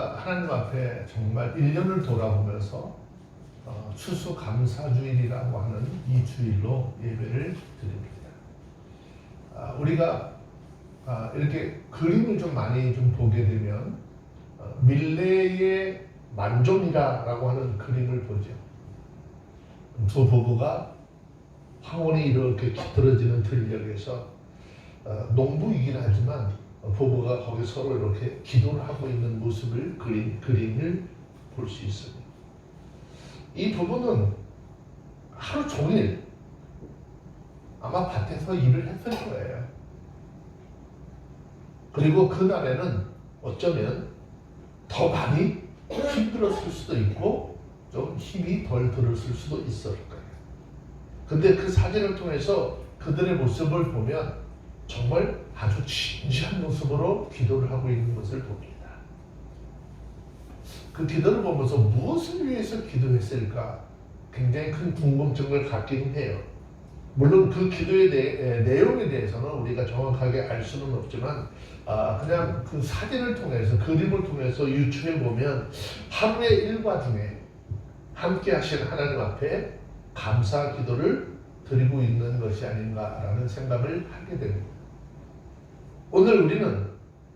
우리가 하나님 앞에 정말 1년을 돌아보면서 추수감사주일이라고 하는 이 주일로 예배를 드립니다. 우리가 이렇게 그림을 좀 많이 좀 보게 되면 밀레의 만종이라고 하는 그림을 보죠. 두 부부가 황혼이 이렇게 깃들어지는 들녘에서 농부이긴 하지만 부부가 거기 서로 이렇게 기도를 하고 있는 모습을 그림을 볼 수 있습니다. 이 부부는 하루 종일 아마 밭에서 일을 했을 거예요. 그리고 그날에는 어쩌면 더 많이 힘들었을 수도 있고 좀 힘이 덜 들었을 수도 있을 거예요. 근데 그 사진을 통해서 그들의 모습을 보면 정말 아주 진지한 모습으로 기도를 하고 있는 것을 봅니다. 그 기도를 보면서 무엇을 위해서 기도했을까 굉장히 큰 궁금증을 갖긴 해요. 물론 그 기도의 내용에 대해서는 우리가 정확하게 알 수는 없지만 그냥 그 사진을 통해서 그림을 통해서 유추해 보면 하루의 일과 중에 함께 하신 하나님 앞에 감사 기도를 드리고 있는 것이 아닌가라는 생각을 하게 됩니다. 오늘 우리는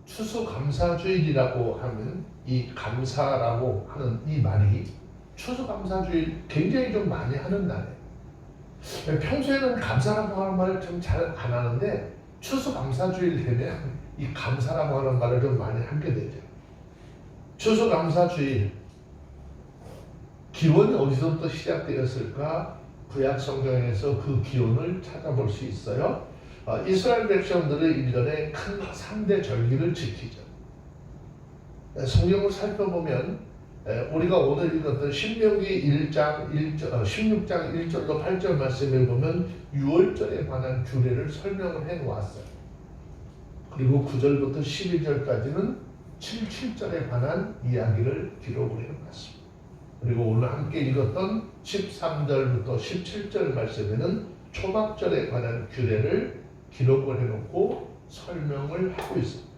추수감사주일이라고 하는 이 감사라고 하는 이 말이 추수감사주일 굉장히 좀 많이 하는 날이에요. 평소에는 감사라고 하는 말을 좀 잘 안 하는데 추수감사주일 되면 이 감사라고 하는 말을 좀 많이 하게 되죠. 추수감사주일 기원이 어디서부터 시작되었을까? 구약 성경에서 그 기원을 찾아볼 수 있어요. 이스라엘 백성들은 1년에 큰 3대 절기를 지키죠. 성경을 살펴보면 우리가 오늘 읽었던 신명기 16장 1절로 8절 말씀을 보면 6월절에 관한 규례를 설명을 해놓았어요. 그리고 9절부터 12절까지는 7절에 관한 이야기를 기록을 해놨습니다. 그리고 오늘 함께 읽었던 13절부터 17절 말씀에는 초막절에 관한 규례를 기록을 해놓고 설명을 하고 있습니다.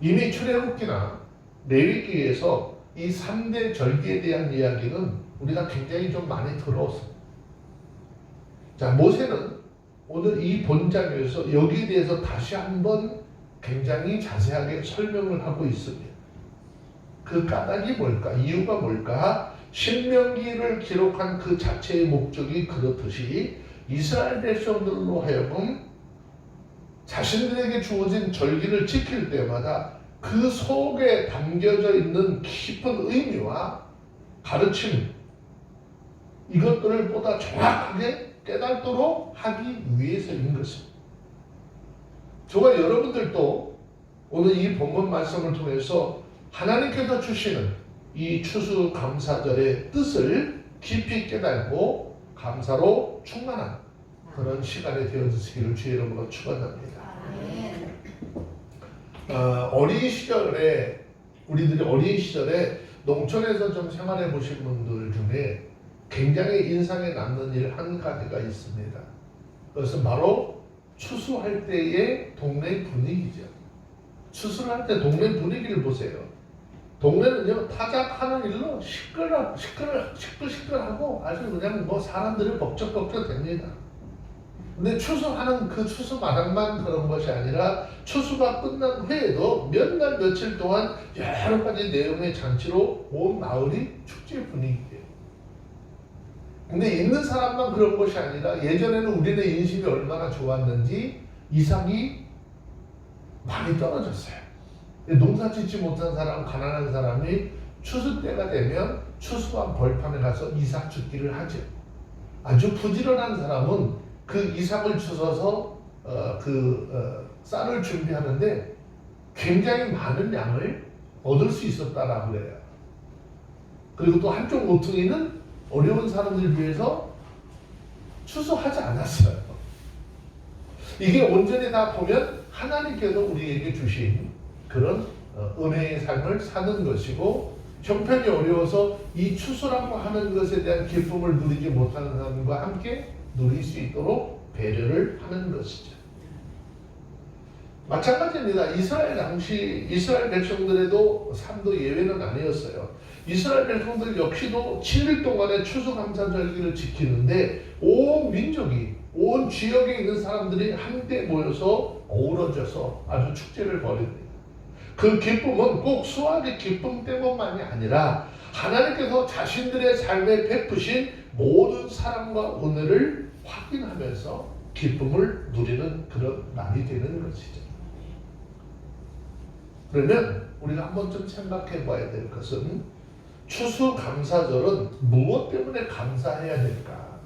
이미 출애굽기나 레위기에서 이 3대 절기에 대한 이야기는 우리가 굉장히 좀 많이 들어왔습니다. 자, 모세는 오늘 이 본장에서 여기에 대해서 다시 한번 굉장히 자세하게 설명을 하고 있습니다. 그 까닭이 뭘까? 이유가 뭘까? 신명기를 기록한 그 자체의 목적이 그렇듯이 이스라엘 백성들로 하여금 자신들에게 주어진 절기를 지킬 때마다 그 속에 담겨져 있는 깊은 의미와 가르침 이것들을 보다 정확하게 깨닫도록 하기 위해서인 것입니다. 저와 여러분들도 오늘 이 본문 말씀을 통해서 하나님께서 주시는 이 추수감사절의 뜻을 깊이 깨닫고 감사로 충만한 그런 시간이 되어주시기를 주의 이름으로 축원합니다. 어린 시절에 우리들이 어린 시절에 농촌에서 좀 생활해 보신 분들 중에 굉장히 인상에 남는 일 한 가지가 있습니다. 그것은 바로 추수할 때의 동네 분위기죠. 추수를 할 때 동네 분위기를 보세요. 동네는요 타작하는 일로 시끌시끌하고 아주 그냥 뭐 사람들이 벅적벅적 됩니다. 근데 추수하는 그 추수 마당만 그런 것이 아니라 추수가 끝난 후에도 몇 날 며칠 동안 여러 가지 내용의 잔치로 온 마을이 축제 분위기예요. 근데 있는 사람만 그런 것이 아니라 예전에는 우리네 인심이 얼마나 좋았는지 이삭이 많이 떨어졌어요. 농사 짓지 못한 사람, 가난한 사람이 추수 때가 되면 추수한 벌판에 가서 이삭 줍기를 하죠. 아주 부지런한 사람은 그 이삭을 주워서 쌀을 준비하는데 굉장히 많은 양을 얻을 수 있었다라고 그래요. 그리고 또 한쪽 모퉁이는 어려운 사람들을 위해서 추수하지 않았어요. 이게 온전히 다 보면 하나님께서 우리에게 주신 그런 은혜의 삶을 사는 것이고 형편이 어려워서 이 추수라고 하는 것에 대한 기쁨을 누리지 못하는 사람과 함께 누릴 수 있도록 배려를 하는 것이죠. 마찬가지입니다. 이스라엘 당시 이스라엘 백성들에도 삶도 예외는 아니었어요. 이스라엘 백성들 역시도 7일 동안의 추수감사절기를 지키는데 온 민족이 온 지역에 있는 사람들이 한데 모여서 어우러져서 아주 축제를 벌입니다. 그 기쁨은 꼭 수확의 기쁨 때문만이 아니라 하나님께서 자신들의 삶에 베푸신 모든 사랑과 은혜를 확인하면서 기쁨을 누리는 그런 날이 되는 것이죠. 그러면 우리가 한 번쯤 생각해 봐야 될 것은 추수감사절은 무엇 때문에 감사해야 될까?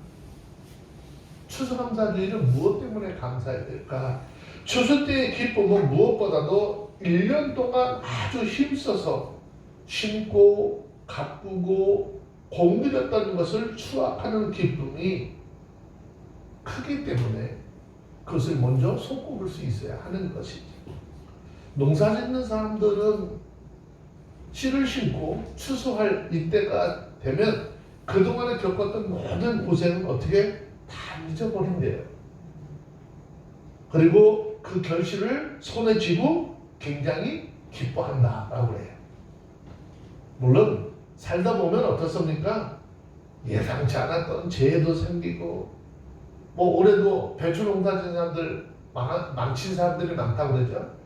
추수감사주일은 무엇 때문에 감사해야 될까? 추수 때의 기쁨은 무엇보다도 1년 동안 아주 힘써서 심고 가꾸고 공들였던 것을 수확하는 기쁨이 크기 때문에 그것을 먼저 손꼽을 수 있어야 하는 것이죠. 농사 짓는 사람들은 씨를 심고 추수할 이때가 되면 그동안에 겪었던 모든 고생은 어떻게 다 잊어버린대요. 그리고 그 결실을 손에 쥐고 굉장히 기뻐한다라고 해요. 물론 살다 보면 어떻습니까? 예상치 않았던 재해도 생기고 뭐 올해도 배추 농사 짓는 사람들 망친 사람들이 많다고 그러죠.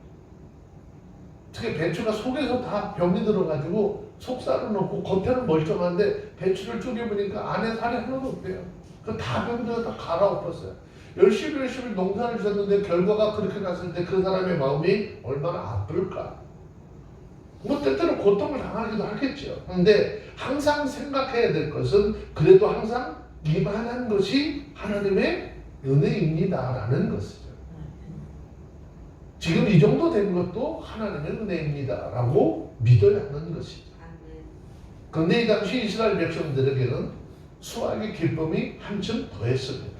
특히 배추가 속에서 다 병이 들어가지고 속살은 없고 겉에는 멀쩡한데 배추를 쪼개보니까 안에 살이 하나도 없대요. 그 다 병들어 다 갈아엎었어요. 열심히 농사를 짓는데 결과가 그렇게 났을 때 그 사람의 마음이 얼마나 아플까. 뭐 때때로 고통을 당하기도 하겠죠. 그런데 항상 생각해야 될 것은 그래도 항상 이만한 것이 하나님의 은혜입니다라는 것이죠. 지금 이 정도 된 것도 하나님의 은혜입니다라고 믿어야 하는 것이죠. 그런데 이 당시 이스라엘 백성들에게는 수확의 기쁨이 한층 더했습니다.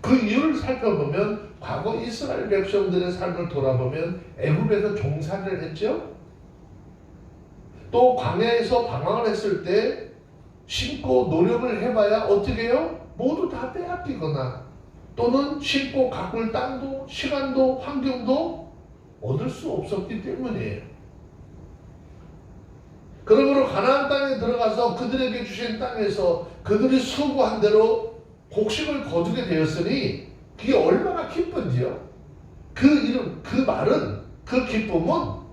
그 이유를 살펴보면 과거 이스라엘 백성들의 삶을 돌아보면 애굽에서 종살이를 했죠. 또 광야에서 방황을 했을 때 심고 노력을 해봐야 어떻게 해요? 모두 다 빼앗기거나 또는 심고 가꿀 땅도 시간도 환경도 얻을 수 없었기 때문이에요. 그러므로 가나안 땅에 들어가서 그들에게 주신 땅에서 그들이 수고한 대로 곡식을 거두게 되었으니 그게 얼마나 기쁜지요. 그 말은 그 기쁨은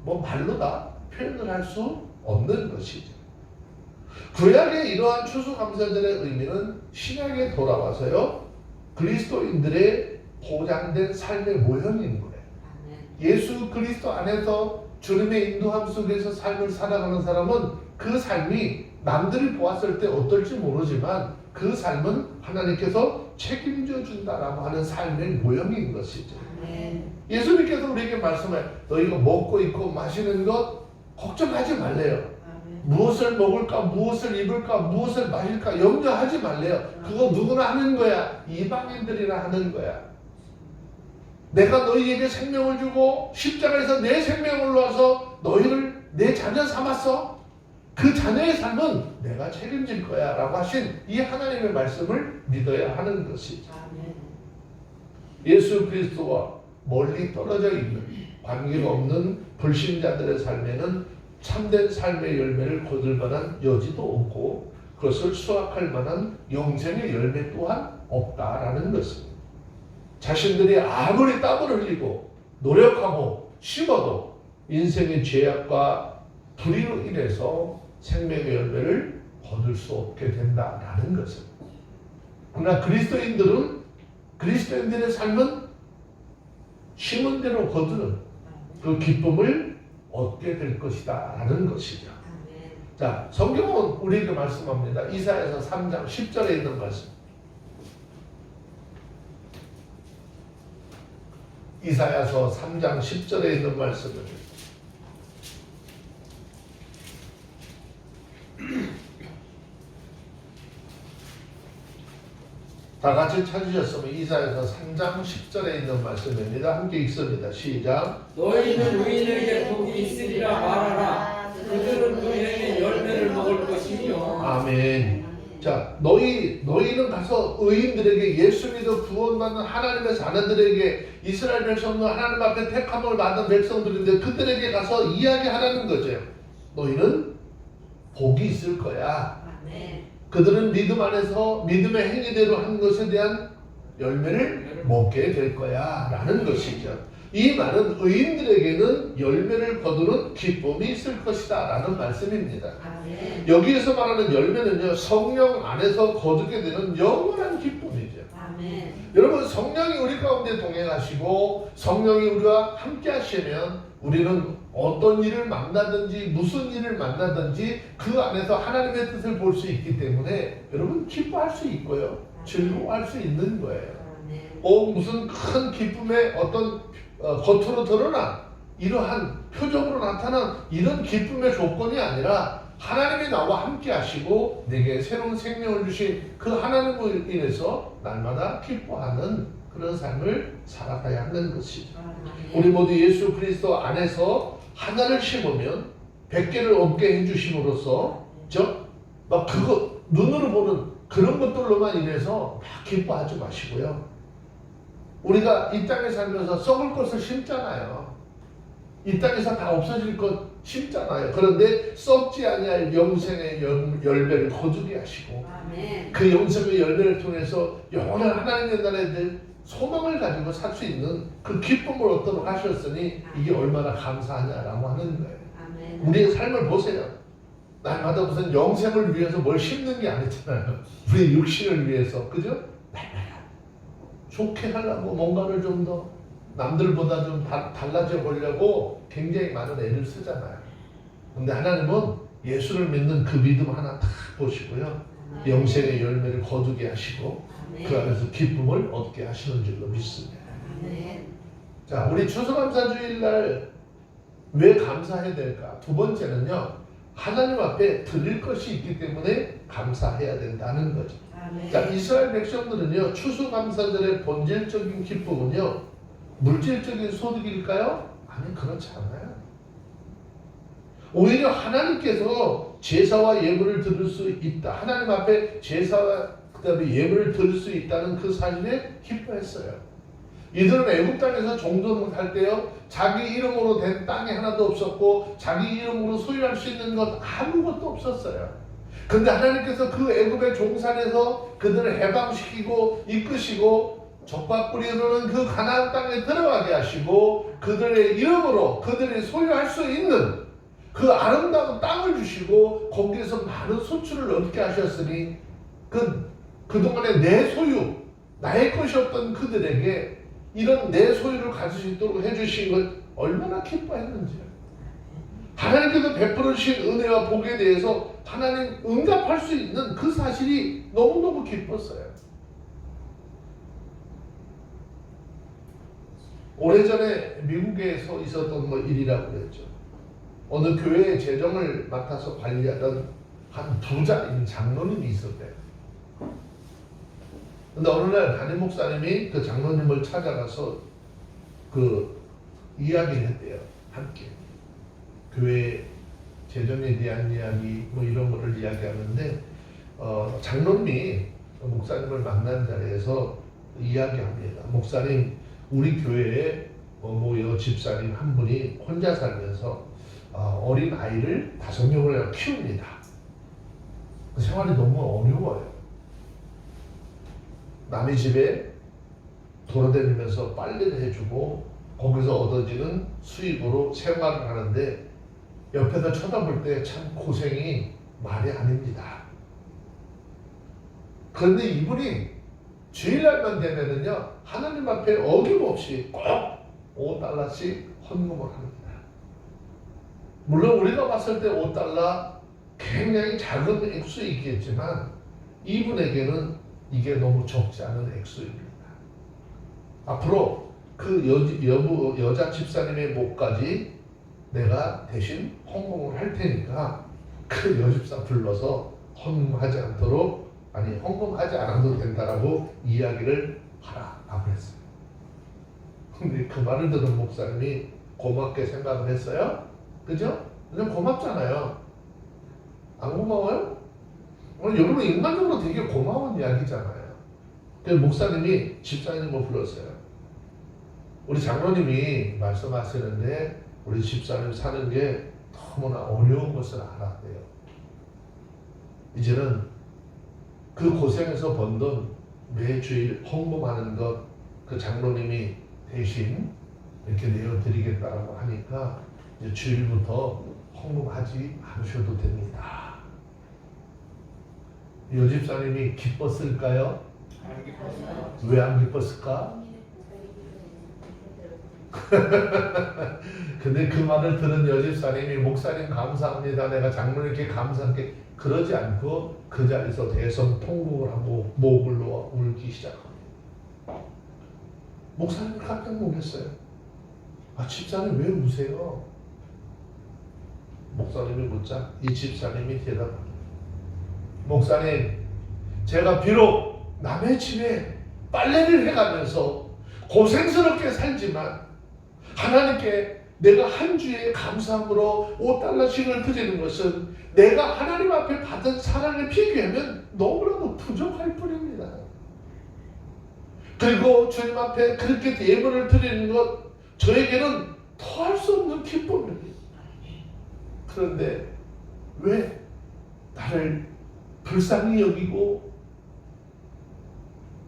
뭐 말로 다 표현을 할 수 없는 것이죠. 구약의 이러한 추수감사절의 의미는 신약에 돌아와서요. 그리스도인들의 보장된 삶의 모형인 거예요. 예수 그리스도 안에서 주님의 인도함 속에서 삶을 살아가는 사람은 그 삶이 남들이 보았을 때 어떨지 모르지만 그 삶은 하나님께서 책임져 준다라고 하는 삶의 모형인 것이죠. 예수님께서 우리에게 말씀해 너희가 먹고 입고 마시는 것 걱정하지 말래요. 무엇을 먹을까, 무엇을 입을까, 무엇을 마실까 염려하지 말래요. 그거 누구나 하는 거야. 이방인들이나 하는 거야. 내가 너희에게 생명을 주고 십자가에서 내 생명을 놓아서 너희를 내 자녀 삼았어. 그 자녀의 삶은 내가 책임질 거야 라고 하신 이 하나님의 말씀을 믿어야 하는 것이죠. 예수 그리스도와 멀리 떨어져 있는 관계가 없는 불신자들의 삶에는 참된 삶의 열매를 거둘 만한 여지도 없고 그것을 수확할 만한 영생의 열매 또한 없다라는 것입니다. 자신들이 아무리 땀을 흘리고 노력하고 심어도 인생의 죄악과 불의로 인해서 생명의 열매를 거둘 수 없게 된다라는 것입니다. 그러나 그리스도인들의 삶은 심은 대로 거두는 그 기쁨을 얻게 될 것이다 라는 것이죠. 자, 성경은 우리에게 말씀합니다. 이사야서 3장 10절에 있는 말씀. 이사야서 3장 10절에 있는 말씀을 다 같이 찾으셨으면 이사야서 3장 10절에 있는 말씀입니다. 함께 읽습니다. 시작. 너희는 의인에게 복이 있으리라 말하라. 그들은 의인의 열매를 먹을 것이며. 아멘. 자, 너희는 가서 의인들에게 예수 믿어 구원받는 하나님의 자녀들에게 이스라엘 백성들 하나님 앞에 택함을 받은 백성들인데 그들에게 가서 이야기하라는 거죠. 너희는 복이 있을 거야. 그들은 믿음 안에서 믿음의 행위대로 한 것에 대한 열매를 먹게 될 거야 라는 것이죠. 이 말은 의인들에게는 열매를 거두는 기쁨이 있을 것이다 라는 말씀입니다. 여기에서 말하는 열매는요, 성령 안에서 거두게 되는 영원한 기쁨이죠. 여러분, 성령이 우리 가운데 동행하시고 성령이 우리와 함께 하시면 우리는 어떤 일을 만나든지 무슨 일을 만나든지 그 안에서 하나님의 뜻을 볼 수 있기 때문에 여러분 기뻐할 수 있고요, 즐거워할 수 있는 거예요. 무슨 큰 기쁨의 어떤 겉으로 드러난 이러한 표정으로 나타난 이런 기쁨의 조건이 아니라 하나님이 나와 함께 하시고 내게 새로운 생명을 주신 그 하나님으로 인해서 날마다 기뻐하는 그런 삶을 살아가야 하는 것이죠. 우리 모두 예수 그리스도 안에서 하나를 심으면 100개를 얻게 해주심으로써 막 그거 눈으로 보는 그런 것들로만 인해서 막 기뻐하지 마시고요. 우리가 이 땅에 살면서 썩을 것을 심잖아요. 이 땅에서 다 없어질 것 심잖아요. 그런데 썩지 아니할 영생의 열매를 거두게 하시고 그 영생의 열매를 통해서 영원한 하나님의 나라에 소망을 가지고 살 수 있는 그 기쁨을 얻도록 하셨으니 이게 얼마나 감사하냐라고 하는 거예요. 우리의 삶을 보세요. 날마다 무슨 영생을 위해서 뭘 심는 게 아니잖아요. 우리 육신을 위해서, 그죠? 좋게 하려고 뭔가를 좀 더 남들보다 좀 달라져 보려고 굉장히 많은 애를 쓰잖아요. 근데 하나님은 예수를 믿는 그 믿음 하나 다 보시고요, 영생의 열매를 거두게 하시고 그 안에서 기쁨을 얻게 하시는 줄로 믿습니다. 자, 우리 추수감사주일날 왜 감사해야 될까? 두 번째는요, 하나님 앞에 드릴 것이 있기 때문에 감사해야 된다는 거죠. 자, 이스라엘 백성들은요, 추수감사절의 본질적인 기쁨은요, 물질적인 소득일까요? 아니, 그렇지 않아요. 오히려 하나님께서 제사와 예물을 드릴 수 있다, 하나님 앞에 제사와 그 다음에 예물을 드릴 수 있다는 그 사실에 기뻐했어요. 이들은 애국 땅에서 종전할 때요, 자기 이름으로 된 땅이 하나도 없었고 자기 이름으로 소유할 수 있는 것 아무것도 없었어요. 근데 하나님께서 그 애굽의 종산에서 그들을 해방시키고 이끄시고 적과 꿀이 흐르는 그 가나안 땅에 들어가게 하시고 그들의 이름으로 그들이 소유할 수 있는 그 아름다운 땅을 주시고 거기에서 많은 소출을 얻게 하셨으니 그동안에 내 소유, 나의 것이었던 그들에게 이런 내 소유를 가질 수 있도록 해주신 걸 얼마나 기뻐했는지요. 하나님께서 베풀어 주신 은혜와 복에 대해서 하나님 응답할 수 있는 그 사실이 너무너무 기뻤어요. 오래전에 미국에서 있었던 일이라고 그랬죠. 어느 교회의 재정을 맡아서 관리하던 한 부자인 장로님이 있었대요. 근데 어느 날 담임 목사님이 그 장로님을 찾아가서 그 이야기를 했대요. 함께 교회 재정에 대한 이야기 뭐 이런 거를 이야기하는데 장로님이 목사님을 만난 자리에서 이야기합니다. 목사님, 우리 교회에 여 집사님 한 분이 혼자 살면서 어린 아이를 5명을 키웁니다. 그 생활이 너무 어려워요. 남의 집에 돌아다니면서 빨래를 해주고 거기서 얻어지는 수입으로 생활을 하는데 옆에서 쳐다볼 때 참 고생이 말이 아닙니다. 그런데 이분이 주일날만 되면은요, 하나님 앞에 어김없이 꼭 $5씩 헌금을 합니다. 물론 우리가 봤을 때 $5 굉장히 작은 액수이겠지만 이분에게는 이게 너무 적지 않은 액수입니다. 앞으로 그 여자 집사님의 목까지 내가 대신 헌금을 할 테니까 그 여집사 불러서 헌금하지 않도록, 아니 헌금하지 않아도 된다라고 이야기를 하라고 했어요. 근데 그 말을 듣는 목사님이 고맙게 생각을 했어요. 그죠? 그냥 고맙잖아요. 안 고마워요? 여러분 인간적으로 되게 고마운 이야기잖아요. 그래서 목사님이 집사님을 불렀어요. 우리 장로님이 말씀하시는데 우리 집사님 사는 게 너무나 어려운 것을 알았대요. 이제는 그 고생에서 번 돈 매주일 헌금하는 것 그 장로님이 대신 이렇게 내어드리겠다고 하니까 이제 주일부터 헌금하지 않으셔도 됩니다. 여 집사님이 기뻤을까요? 왜 안 기뻤을까? 근데 그 말을 들은 여 집사님이 목사님 감사합니다. 내가 장로님께 감사할게. 그러지 않고 그 자리에서 대성통곡을 하고 목을 놓아 울기 시작합니다. 목사님이 깜짝 놀랐어요. 아, 집사님 왜 우세요? 목사님이 묻자 이 집사님이 대답합니다. 목사님, 제가 비록 남의 집에 빨래를 해가면서 고생스럽게 살지만 하나님께 내가 한 주에 감사함으로 5달러씩을 드리는 것은 내가 하나님 앞에 받은 사랑에 비교하면 너무나도 부족할 뿐입니다. 그리고 주님 앞에 그렇게 예물을 드리는 것 저에게는 더할 수 없는 기쁨입니다. 그런데 왜 나를 불쌍히 여기고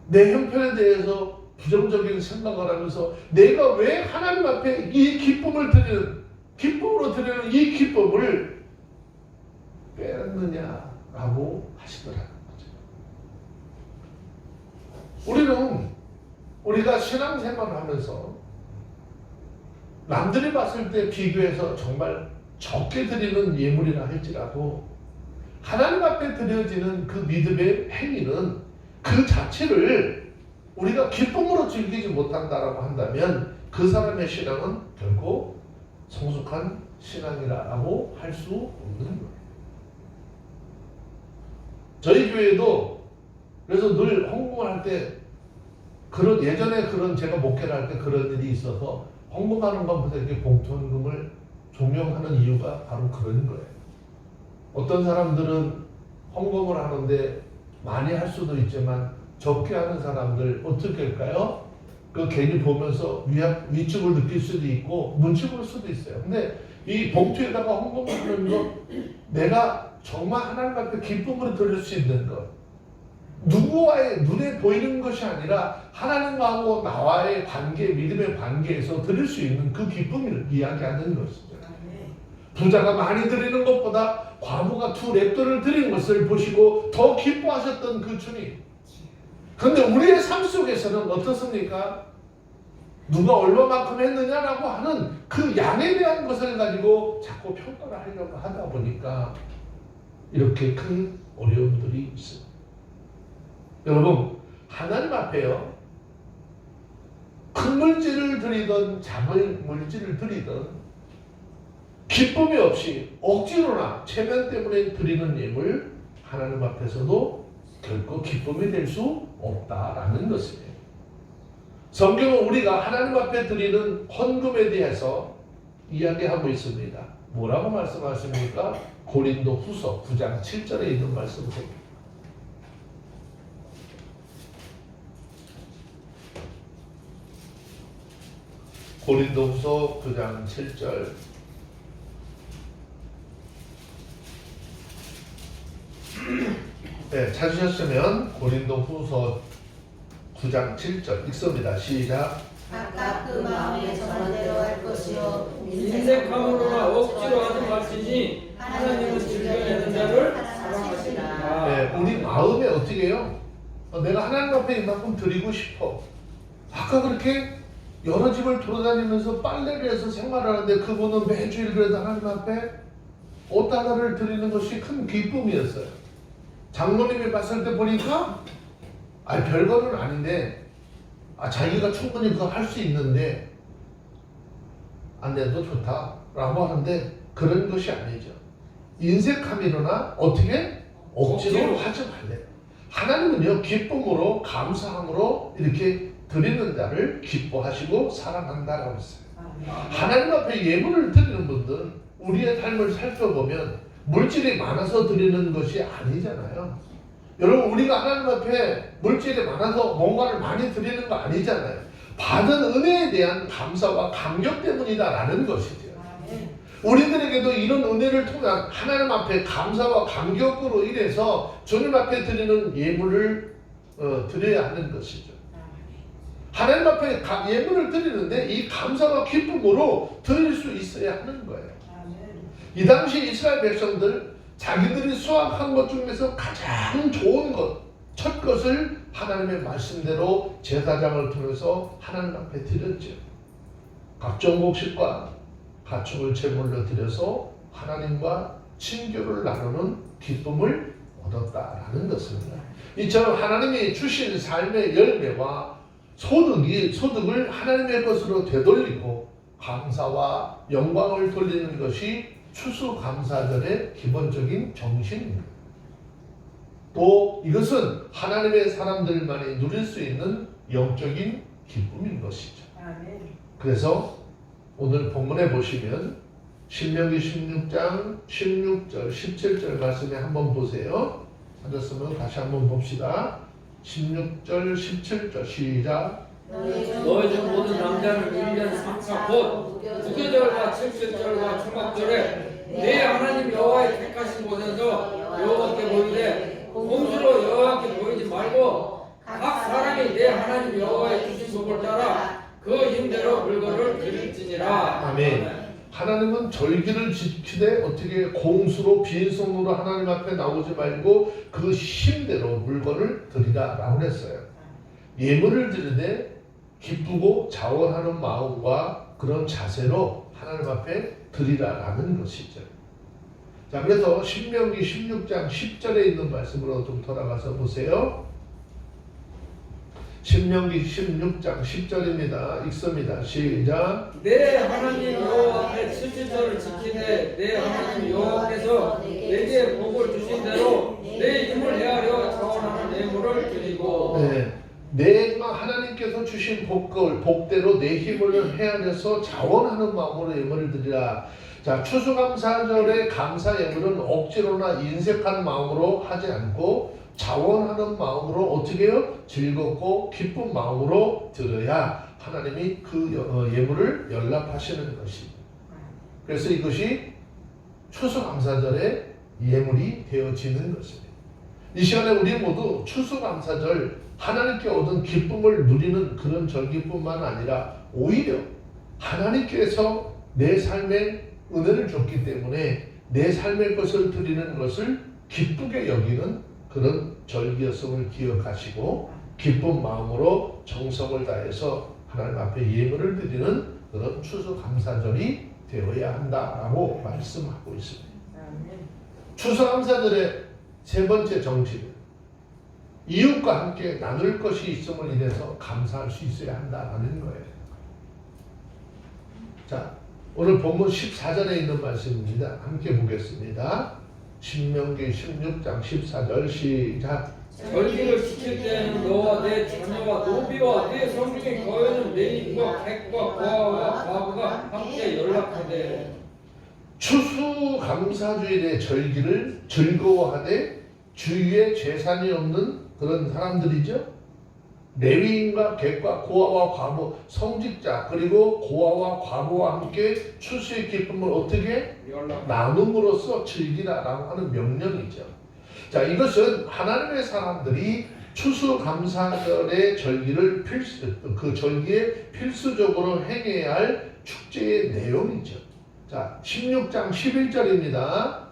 내 형편에 대해서 부정적인 생각을 하면서 내가 왜 하나님 앞에 이 기쁨을 드리는 기쁨으로 드리는 이 기쁨을 빼앗느냐라고 하시더라는 거죠. 우리가 신앙생활을 하면서 남들이 봤을 때 비교해서 정말 적게 드리는 예물이라 할지라도 하나님 앞에 드려지는 그 믿음의 행위는 그 자체를 우리가 기쁨으로 즐기지 못한다라고 한다면 그 사람의 신앙은 결코 성숙한 신앙이라고 할 수 없는 거예요. 저희 교회도 그래서 늘 헌금을 할 때 예전에 제가 목회를 할 때 그런 일이 있어서 헌금하는 것보다 이렇게 봉투헌금을 종용하는 이유가 바로 그런 거예요. 어떤 사람들은 헌금을 하는데 많이 할 수도 있지만 적게 하는 사람들 어떻게 할까요? 그 괜히 보면서 위축을 느낄 수도 있고 눈치 볼 수도 있어요. 근데 이 봉투에다가 헌금을 하는 것, 내가 정말 하나님 앞에 기쁨으로 드릴 수 있는 것, 누구와의 눈에 보이는 것이 아니라 하나님과 나와의 관계, 믿음의 관계에서 드릴 수 있는 그 기쁨을 이야기하는 것이죠. 부자가 많이 드리는 것보다 과부가 2랩돈을 드린 것을 보시고 더 기뻐하셨던 그 주님. 그런데 우리의 삶 속에서는 어떻습니까? 누가 얼마만큼 했느냐라고 하는 그 양에 대한 것을 가지고 자꾸 평가를 하려고 하다 보니까 이렇게 큰 어려움들이 있습니다. 여러분, 하나님 앞에요, 큰 물질을 드리든 작은 물질을 드리든 기쁨이 없이 억지로나 체면 때문에 드리는 예물, 하나님 앞에서도 결코 기쁨이 될 수 없다라는 것이에요. 성경은 우리가 하나님 앞에 드리는 헌금에 대해서 이야기하고 있습니다. 뭐라고 말씀하십니까? 고린도 후서 9장 7절에 있는 말씀입니다. 고린도 후서 9장 7절. 네, 찾으셨으면 고린도 후서 9장 7절 읽습니다. 시작. 각각 그 마음에 정한 대로 할 것이요 인색함으로나 억지로 하는 말씀이니 하나님은 즐겨내는 자를 사랑하시니라. 네, 우리 마음에 어떻게 해요? 내가 하나님 앞에 이만큼 드리고 싶어. 아까 그렇게 여러 집을 돌아다니면서 빨래를 해서 생활하는데 그분은 매주일 그래도 하나님 앞에 5달러를 드리는 것이 큰 기쁨이었어요. 장로님이 봤을 때 보니까 별거는 아닌데 자기가 충분히 그거 할 수 있는데 안 내도 좋다라고 하는데 그런 것이 아니죠. 인색함이로나 어떻게 억지로 하지 말래. 하나님은요, 기쁨으로 감사함으로 이렇게 드리는 자를 기뻐하시고 사랑한다라고 했어요. 하나님 앞에 예물을 드리는 분들은 우리의 삶을 살펴보면 물질이 많아서 드리는 것이 아니잖아요. 여러분, 우리가 하나님 앞에 물질이 많아서 뭔가를 많이 드리는 거 아니잖아요. 받은 은혜에 대한 감사와 감격 때문이다라는 것이죠. 우리들에게도 이런 은혜를 통한 하나님 앞에 감사와 감격으로 인해서 주님 앞에 드리는 예물을 드려야 하는 것이죠. 하나님 앞에 예물을 드리는데 이 감사와 기쁨으로 드릴 수 있어야 하는 거예요. 이 당시 이스라엘 백성들 자기들이 수확한 것 중에서 가장 좋은 것, 첫 것을 하나님의 말씀대로 제사장을 통해서 하나님 앞에 드렸죠. 각종 곡식과 가축을 제물로 드려서 하나님과 친교를 나누는 기쁨을 얻었다라는 것입니다. 이처럼 하나님이 주신 삶의 열매와 소득을 하나님의 것으로 되돌리고 감사와 영광을 돌리는 것이 추수감사절의 기본적인 정신입니다. 또 이것은 하나님의 사람들만이 누릴 수 있는 영적인 기쁨인 것이죠. 그래서 오늘 본문에 보시면 신명기 16장 16절 17절 말씀에 한번 보세요. 찾았으면 다시 한번 봅시다. 16절 17절 시작. 너희 중 모든 남자는 1년 3차 곧 무교절과 칠칠절과 초막절에 내 하나님 여호와의 택하신 곳에서 여호와께 보이되 꼼수로 여호와께 보이지 말고 각 사람이 내 하나님 여호와의 주신 법을 따라 그 힘대로 물건을 드릴지니라. 아멘. 하나님은 절기를 지키되 어떻게 공수로 빈손으로 하나님 앞에 나오지 말고 그 힘대로 물건을 드리라 라고 했어요. 예물을 드리되 기쁘고 자원하는 마음과 그런 자세로 하나님 앞에 드리라라는 것이죠. 자, 그래서 신명기 16장 10절에 있는 말씀으로 좀 돌아가서 보세요. 신명기 16장 10절입니다. 읽습니다. 시작. 내 하나님 여호와 앞에 칠칠절을 지키되 내 하나님 여호와께서 내게 복을 주신 대로 내 힘을 헤아려 자원하는 예물을 드리고. 네. 내가 하나님께서 주신 복대로 내 힘을 헤아려서 자원하는 마음으로 예물을 드리라. 자, 추수감사절의 감사 예물은 억지로나 인색한 마음으로 하지 않고 자원하는 마음으로 어떻게 해요? 즐겁고 기쁜 마음으로 드려야 하나님이 그 예물을 연락하시는 것입니다. 그래서 이것이 추수감사절의 예물이 되어지는 것입니다. 이 시간에 우리 모두 추수감사절 하나님께 얻은 기쁨을 누리는 그런 절기뿐만 아니라 오히려 하나님께서 내 삶에 은혜를 줬기 때문에 내 삶의 것을 드리는 것을 기쁘게 여기는 그런 절기였음을 기억하시고 기쁜 마음으로 정성을 다해서 하나님 앞에 예물을 드리는 그런 추수감사절이 되어야 한다라고 말씀하고 있습니다. 추수감사절의 세 번째 정신은 이웃과 함께 나눌 것이 있음을 인해서 감사할 수 있어야 한다는 거예요. 자, 오늘 본문 14절에 있는 말씀입니다. 함께 보겠습니다. 신명기 16장 14절 시작. 절기를 지킬 때에는 너와 내 자녀와 노비와 내 성중에 거하는 레위인과 객과 고아와 과부가 함께 연락하되. 추수감사주일의 절기를 즐거워하되 주위에 재산이 없는 그런 사람들이죠. 레위인과 객과 고아와 과부, 성직자 그리고 고아와 과부와 함께 추수의 기쁨을 어떻게 나눔으로써 즐기라라고 하는 명령이죠. 자, 이것은 하나님의 사람들이 추수감사절의 절기를 그 절기에 필수적으로 행해야 할 축제의 내용이죠. 자, 16장 11절입니다.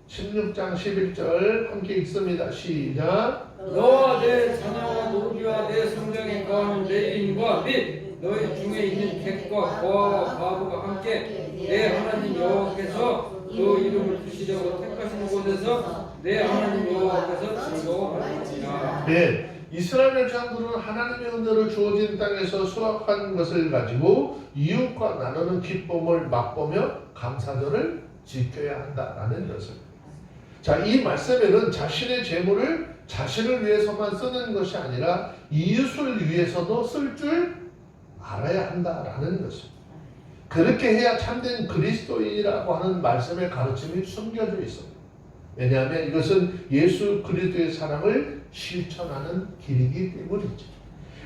16장 11절 함께 읽습니다. 시작. 너와 내 자녀와 노비와 내 성전에 거하는 레위인과 및 너희 중에 있는 객과 고아와 과부가 함께 내 하나님 여호와께서 그 이름을 두시려고 택하시는 곳에서 내 하나님 여호와께서 즐거워하리라. 네, 이스라엘 백성들은 하나님의 은혜로 주어진 땅에서 수확한 것을 가지고 이웃과 나누는 기쁨을 맛보며 감사절을 지켜야 한다라는 것을. 자, 이 말씀에는 자신의 재물을 자신을 위해서만 쓰는 것이 아니라 이웃을 위해서도 쓸 줄 알아야 한다라는 것입니다. 그렇게 해야 참된 그리스도인이라고 하는 말씀의 가르침이 숨겨져 있습니다. 왜냐하면 이것은 예수 그리스도의 사랑을 실천하는 길이기 때문이죠.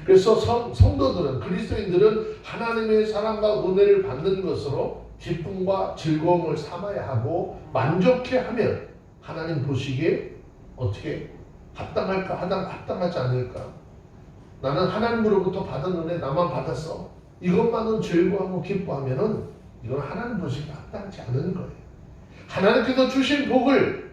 그래서 성도들은, 그리스도인들은 하나님의 사랑과 은혜를 받는 것으로 기쁨과 즐거움을 삼아야 하고, 만족해하면 하나님 보시기에 어떻게 합당할까, 합당하지 않을까. 나는 하나님으로부터 받은 은혜 나만 받았어, 이것만은 즐거워하고 기뻐하면은 이건 하나님 보시기에 합당치 않은 거예요. 하나님께서 주신 복을,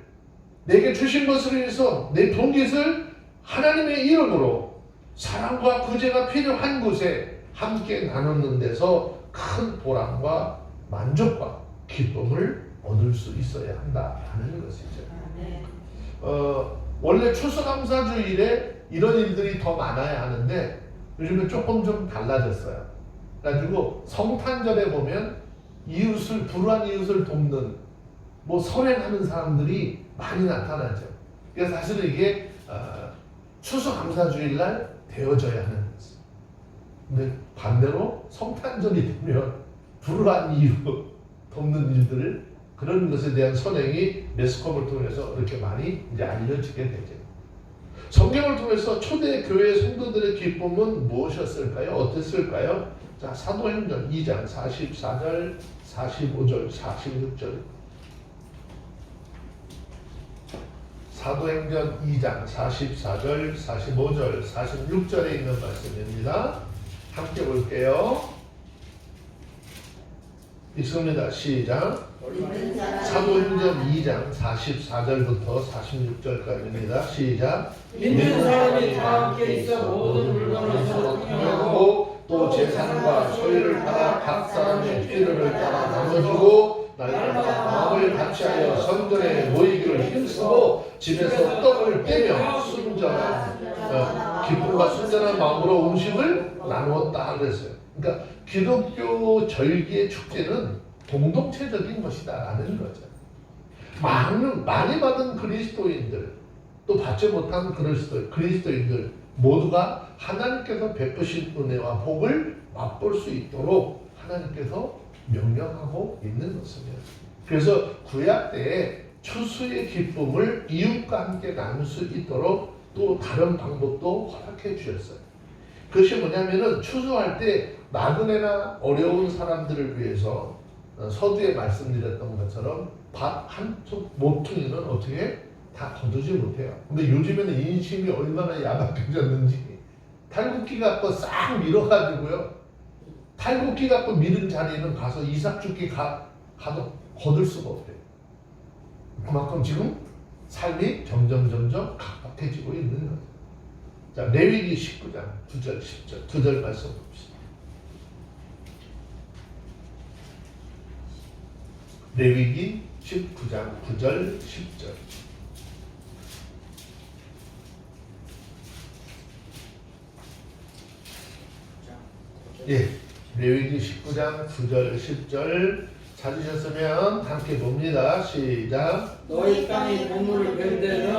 내게 주신 것을 위해서 내 돈깃을 하나님의 이름으로 사랑과 구제가 필요한 곳에 함께 나누는 데서 큰 보람과 만족과 기쁨을 얻을 수 있어야 한다는 것이죠. 원래 추수감사주일에 이런 일들이 더 많아야 하는데 요즘은 조금 좀 달라졌어요. 그래가지고 성탄절에 보면 불우한 이웃을 돕는 선행하는 사람들이 많이 나타나죠. 그래서 사실은 이게 추수감사주일날 되어져야 하는 것이죠. 근데 반대로 성탄절이 되면 불우한 이웃 돕는 일들을, 그런 것에 대한 선행이 매스컴을 통해서 이렇게 많이 이제 알려지게 되죠. 성경을 통해서 초대 교회 성도들의 기쁨은 무엇이었을까요? 어땠을까요? 자, 사도행전 2장 44절, 45절, 46절. 사도행전 2장 44절, 45절, 46절에 있는 말씀입니다. 함께 볼게요. 읽습니다. 시작. 사도행전 2장 44절부터 46절까지입니다. 시작. 믿는 사람이 다 함께 있어 모든 물건을 서로 통용하고 또 재산과 소유를 팔아 각 사람의 필요를 따라 나눠주고 날마다 마음을 같이하여 성전에 모이기를 힘쓰고 집에서 떡을 떼며 순전한 기쁨과 순전한 마음으로 음식을 나누었다 그랬어요. 그러니까 기독교 절기의 축제는 공동체적인 것이다라는 거죠. 많이 받은 그리스도인들, 또 받지 못한 그리스도인들 모두가 하나님께서 베푸신 은혜와 복을 맛볼 수 있도록 하나님께서 명령하고 있는 것입니다. 그래서 구약 때에 추수의 기쁨을 이웃과 함께 나눌 수 있도록 또 다른 방법도 허락해 주셨어요. 그것이 뭐냐면은 추수할 때 나그네나 어려운 사람들을 위해서 서두에 말씀드렸던 것처럼 밥 한 모퉁이는 어떻게 다 거두지 못해요. 근데 요즘에는 인심이 얼마나 야박해졌는지 탈곡기 갖고 싹 밀어가지고요. 탈곡기 갖고 밀은 자리는 가서 이삭죽기 가도 거둘 수가 없대요. 그만큼 지금 삶이 점점 각박해지고 있는 거예요. 자, 레위기 19장 9절 10절 2절 말씀 봅시다. 레위기 19장 9절 10절. 예, 레위기 19장 9절 10절 찾으셨으면 함께 봅니다. 시작. 너희 땅이 곡물을 뵐 때는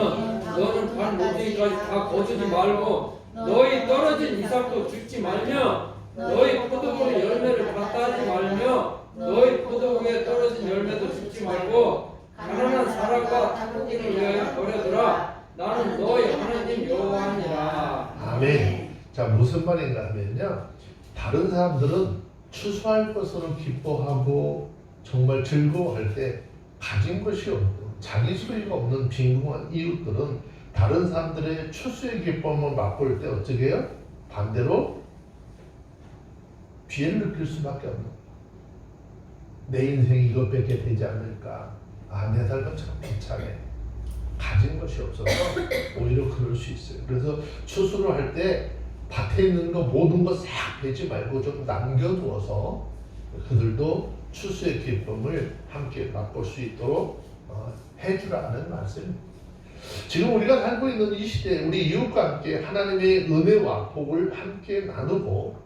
너는 반 모퉁이까지 다 거두지 말고 너희 떨어진 이삭도 죽지 말며 너희 포도원의 열매를 다 따지 말며 너희 포도원에 떨어진 열매도 죽지 말고 가난한 사람과 탈곡기를 위하여 버려두라. 나는 너희 하나님 여호와니라. 아멘. 자, 무슨 말인가 하면요, 다른 사람들은 추수할 것으로 기뻐하고 정말 즐거워할 때 가진 것이 없는, 자기 소유가 없는 빈궁한 이웃들은 다른 사람들의 추수의 기쁨을 맛볼 때 어떻게 해요? 반대로 비애를 느낄 수밖에 없는 거예요. 내 인생이 이것밖에 되지 않을까? 내 삶은 참 비참해. 가진 것이 없어서 오히려 그럴 수 있어요. 그래서 추수를 할 때 밭에 있는 거 모든 거 싹 베지 말고 좀 남겨두어서 그들도 추수의 기쁨을 함께 맛볼 수 있도록 해주라는 말씀입니다. 지금 우리가 살고 있는 이 시대에 우리 이웃과 함께 하나님의 은혜와 복을 함께 나누고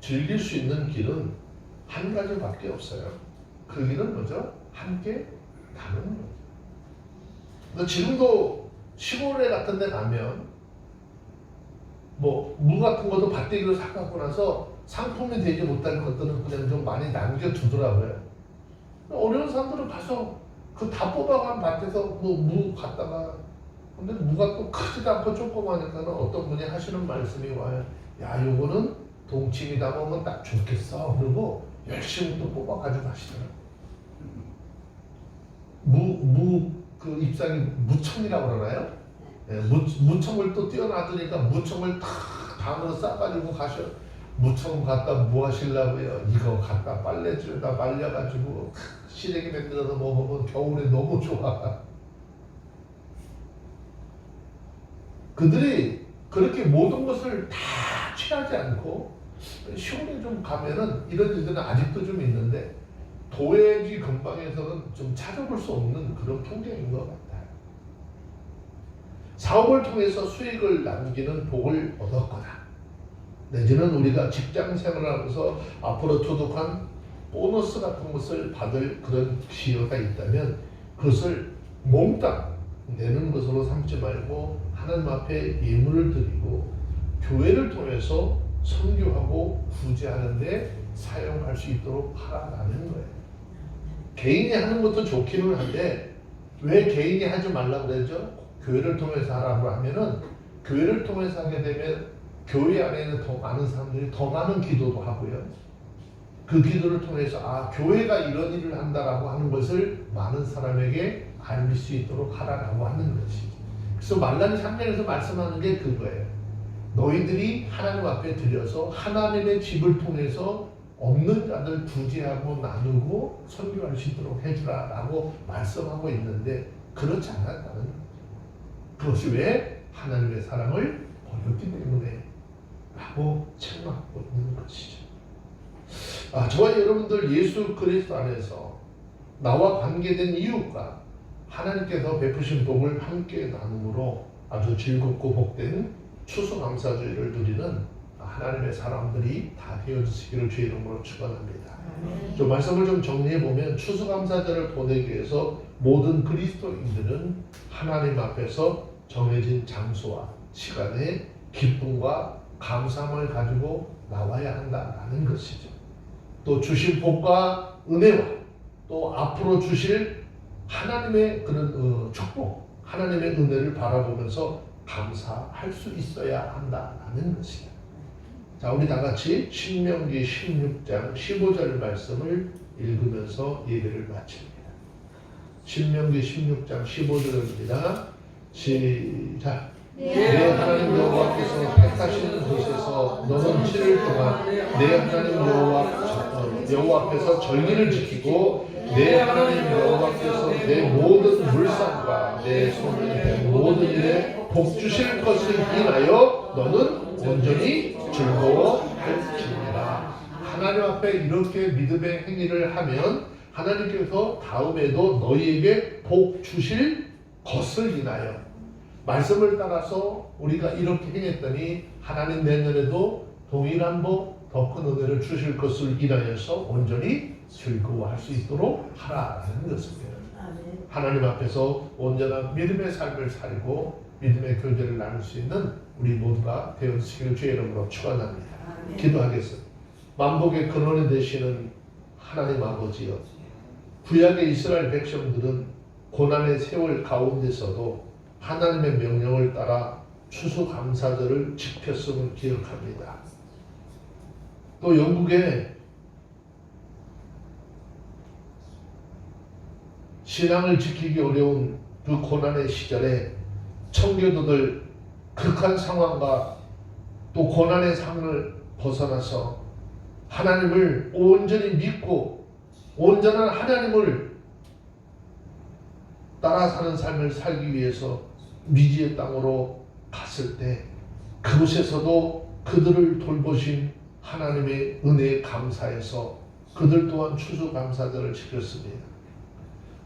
즐길 수 있는 길은 한 가지밖에 없어요. 그 길은 뭐죠? 함께 나누는 거죠. 근데 지금도 시골에 같은 데 가면 무 같은 것도 밭대기로 사갖고 나서 상품이 되지 못할 것들은 그냥 좀 많이 남겨두더라고요. 어려운 사람들은 가서 그 다 뽑아간 밭에서 뭐 무 갖다가 근데 무가 또 크지도 않고 조그마니까는 어떤 분이 하시는 말씀이 와요. 야, 요거는 동치미 담으면 딱 좋겠어. 그리고 열심히 또 뽑아가지고 하시더라고요. 그 잎사귀 무청이라고 그러나요? 예, 무청을 또 띄어놔두니까 무청을 탁 담으로 싸가지고 가셔. 무청 갖다 뭐 하시려고요? 이거 갖다 빨래줄에다 말려가지고 시래기 만들어서 먹으면 겨울에 너무 좋아. 그들이 그렇게 모든 것을 다 취하지 않고 시골에 좀 가면은 이런 일들은 아직도 좀 있는데 도회지 근방에서는 좀 찾아볼 수 없는 그런 풍경인 것 같아요. 사업을 통해서 수익을 남기는 복을 얻었거나 내지는 우리가 직장 생활하면서 앞으로 도둑한 보너스 같은 것을 받을 그런 기회가 있다면 그것을 몽땅 내는 것으로 삼지 말고 하나님 앞에 예물을 드리고 교회를 통해서 선교하고 구제하는 데 사용할 수 있도록 하라는 거예요. 개인이 하는 것도 좋기는 한데 왜 개인이 하지 말라고 그러죠? 교회를 통해서 하라고 하면은 교회를 통해서 하게 되면 교회 안에는 더 많은 사람들이 더 많은 기도도 하고요. 그 기도를 통해서 아, 교회가 이런 일을 한다라고 하는 것을 많은 사람에게 알릴 수 있도록 하라고 하는 것이죠. 그래서 말라기 3장에서 말씀하는 게 그거예요. 너희들이 하나님 앞에 들여서 하나님의 집을 통해서 없는 자들 구제하고 나누고 선교할 수 있도록 해주라라고 말씀하고 있는데 그렇지 않았다는 거예요. 그것이 왜? 하나님의 사랑을 버렸기 때문에 라고 책망하고 있는 것이죠. 저와 여러분들 예수 그리스도 안에서 나와 관계된 이웃과 하나님께서 베푸신 복을 함께 나눔으로 아주 즐겁고 복된 추수감사주의를 누리는 하나님의 사람들이 다 되어주시기를 주의 이름으로 축원합니다. 좀 말씀을 좀 정리해 보면 추수감사절을 보내기 위해서 모든 그리스도인들은 하나님 앞에서 정해진 장소와 시간에 기쁨과 감사함을 가지고 나와야 한다는 것이죠. 또 주신 복과 은혜와 또 앞으로 주실 하나님의 그런 축복, 하나님의 은혜를 바라보면서 감사할 수 있어야 한다는 것이다. 자, 우리 다 같이 신명기 16장 15절 말씀을 읽으면서 예배를 마칩니다. 신명기 16장 15절입니다. 시작. 내 하나님 여호와께서 택하신 곳에서 너는 7일 동안 내 하나님 여호와 앞에서 절기를 지키고 내 하나님 여호와께서 내 모든 물상과 내 손을 낸 모든 일에 복 주실 것을 인하여 너는 온전히 즐거워할지니라. 하나님 앞에 이렇게 믿음의 행위를 하면 하나님께서 다음에도 너희에게 복 주실 것을 인하여 말씀을 따라서 우리가 이렇게 행했더니 하나님 내년에도 동일한 복, 더 큰 은혜를 주실 것을 인하여서 온전히 즐거워할 수 있도록 하라는 것입니다. 하나님 앞에서 온전한 믿음의 삶을 살고 믿음의 교제를 나눌 수 있는 우리 모두가 되어주시기를 주의 이름으로 축원합니다. 기도하겠습니다. 만복의 근원이 되시는 하나님 아버지여, 구약의 이스라엘 백성들은 고난의 세월 가운데서도 하나님의 명령을 따라 추수감사절을 지켰음을 기억합니다. 또 영국에 신앙을 지키기 어려운 그 고난의 시절에 청교도들 극한 상황과 또 고난의 상을 벗어나서 하나님을 온전히 믿고 온전한 하나님을 따라 사는 삶을 살기 위해서 미지의 땅으로 갔을 때 그곳에서도 그들을 돌보신 하나님의 은혜에 감사해서 그들 또한 추수감사절을 지켰습니다.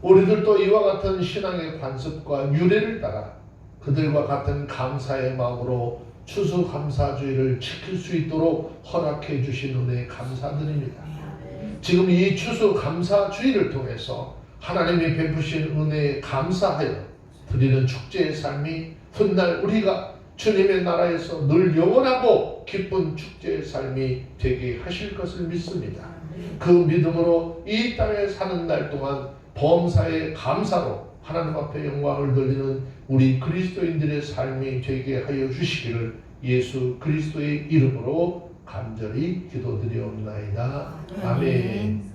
우리들도 이와 같은 신앙의 관습과 유래를 따라 그들과 같은 감사의 마음으로 추수감사주의를 지킬 수 있도록 허락해 주신 은혜에 감사드립니다. 지금 이 추수감사주의를 통해서 하나님이 베푸신 은혜에 감사하여 드리는 축제의 삶이 훗날 우리가 주님의 나라에서 늘 영원하고 기쁜 축제의 삶이 되게 하실 것을 믿습니다. 그 믿음으로 이 땅에 사는 날 동안 범사에 감사로 하나님 앞에 영광을 돌리는 우리 그리스도인들의 삶이 되게 하여 주시기를 예수 그리스도의 이름으로 간절히 기도드리옵나이다. 아멘.